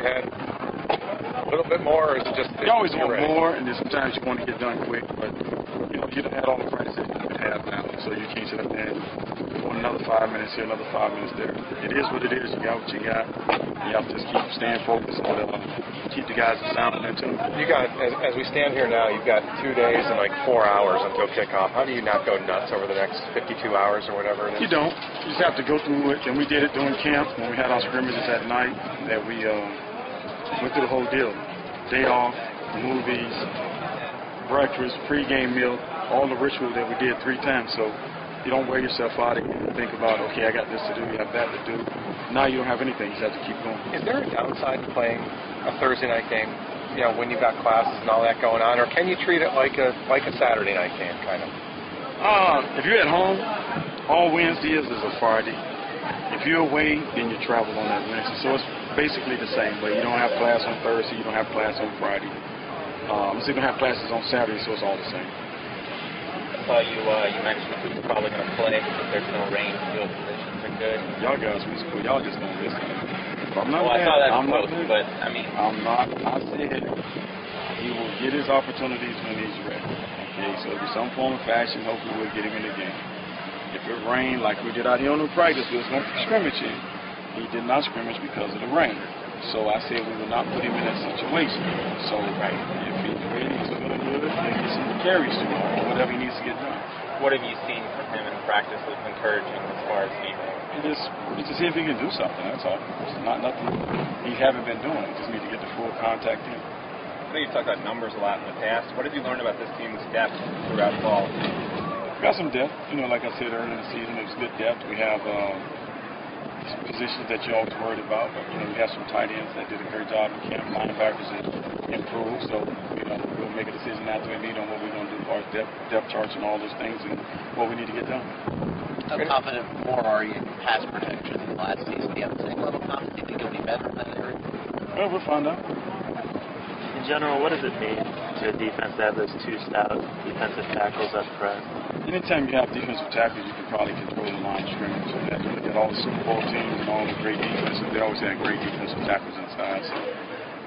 had a little bit more, or is it just... You always want more, and then sometimes you want to get done quick, but, you know, you done had all the practice that you could have now, so you can't sit up there and want another 5 minutes here, another 5 minutes there. It is what it is. You got what you got. You have to just keep staying focused on keep the guys in sound momentum. You got, as we stand here now, you've got 2 days and like 4 hours until kickoff. How do you not go nuts over the next 52 hours or whatever it is? You don't. You just have to go through it, and we did it during camp when we had our scrimmages at night, that we went through the whole deal. Day off, movies, breakfast, pre-game meal, all the ritual that we did 3 times. So you don't wear yourself out and think about, okay, I got this to do, you have that to do. Now you don't have anything. You just have to keep going. Is there a downside to playing a Thursday night game, you know, when you've got classes and all that going on, or can you treat it like a Saturday night game, kind of? If you're at home, all Wednesday is a Friday. If you're away, then you travel on that Wednesday. So it's basically the same, but you don't have class on Thursday, you don't have class on Friday. So you don't have classes on Saturday, so it's all the same. I saw you mentioned that you're probably going to play if there's no rain, field conditions are good. Y'all guys was cool. Y'all just don't listen. I'm not I saw that post, but I mean... I said he will get his opportunities when he's ready. Okay, so in some form or fashion, hopefully we'll get him in the game. If it rained like we did out here on the practice, we was going to scrimmage him. He did not scrimmage because of the rain. So I said we will not put him in that situation. So if he's ready, he's going to do it, he'll get some carries to him, or whatever he needs to get done. What have you seen from him in practice that's encouraging as far as feedback? Just to see if he can do something, that's all. It's not nothing he haven't been doing. He just need to get the full contact in. I know you've talked about numbers a lot in the past. What have you learned about this team's depth throughout fall? Got some depth. You know, like I said earlier in the season, it was good depth. We have some positions that you're always worried about, but, you know, we have some tight ends that did a great job in camp. Linebackers have improved, so, you know, we'll make a decision after we meet on what we're going to do for our depth charts and all those things and what we need to get done. How confident more are you in pass protection than last season? Do you have the same level of confidence? Do you think you'll be better in that area? Well, we'll find out. In general, what does it mean to a defense to have those 2 stout defensive tackles up front? Anytime you have defensive tackles, you can probably control the line of scrimmage. You look at all the Super Bowl teams and all the great defenses, they always had great defensive tackles inside. So,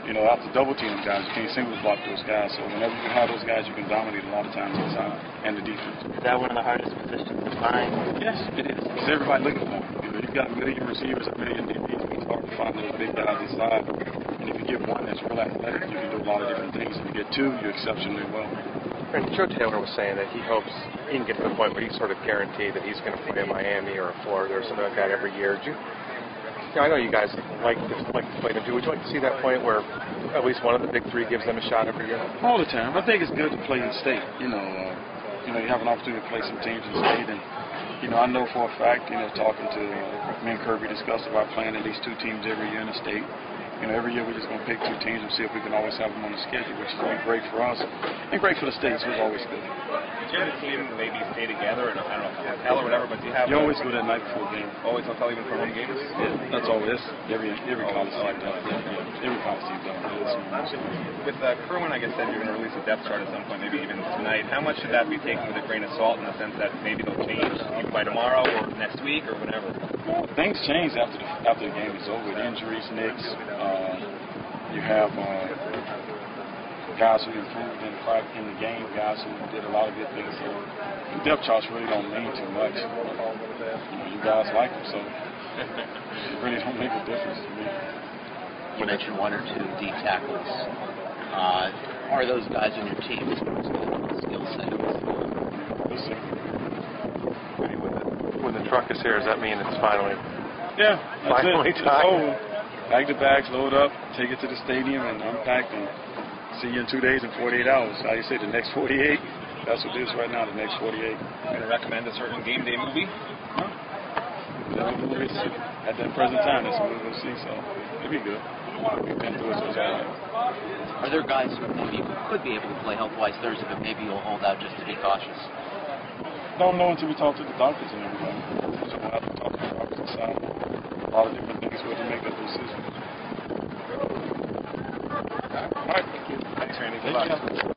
you know, after double teaming guys, you can't single block those guys. So whenever you have those guys, you can dominate a lot of times inside and the defense. Is that one of the hardest positions to find? Yes, it is. Because everybody looking for them. You know, you've got a million receivers, a million DBs. It's hard to find those big guys inside. And if you get one that's real athletic, you can do a lot of different things. If you get 2, you're exceptionally well. And Joe Taylor was saying that he hopes he can get to the point where he's sort of guaranteed that he's going to play in Miami or Florida or something like that every year. I know you guys like to play them. Would you like to see that point where at least one of the big 3 gives them a shot every year? All the time. I think it's good to play in state. You know, you have an opportunity to play some teams in state, and you know, I know for a fact, you know, talking to me and Kirby discussed about playing at least 2 teams every year in the state. You know, every year we're just going to pick 2 teams and see if we can always have them on the schedule, which is going to be great for us and great for the state, so it's always good. Did you have a team maybe stay together, and I don't know, hotel or whatever, but do you have... You always go that night before a game. Always hotel even for home games? Yeah, that's always. Every college team does. Yeah, every college team does. With Kerwin, I guess, said you're going to release a depth chart at some point, maybe even tonight. How much should that be taken with a grain of salt in the sense that maybe they'll change by tomorrow or next week or whatever? Well, things change after the game is over. With injuries, nicks. You have guys who improved in the game, guys who did a lot of good things. So the depth charts really don't mean too much. You guys like them, so it really don't make a difference to me. You mentioned 1 or 2 D tackles. Are those guys in your team skill set? We'll see. When the truck is here, does that mean it's finally? Yeah, that's finally it. time. It's over. Pack the bags, load up, take it to the stadium, and unpack, and see you in 2 days and 48 hours. How you say, the next 48? That's what it is right now, the next 48. You going to recommend a certain game day movie? Huh? Whatever movie at that present time, that's what we're going to see, so it'll be good. We've been through it, so it's all right. Are there guys who maybe could be able to play health-wise Thursday, but maybe you'll hold out just to be cautious? Don't know until we talk to the doctors and everybody. So we'll have to talk to the doctors inside. A lot of different things where to make that decision. All right. Thanks, Randy. Good Thank luck. you.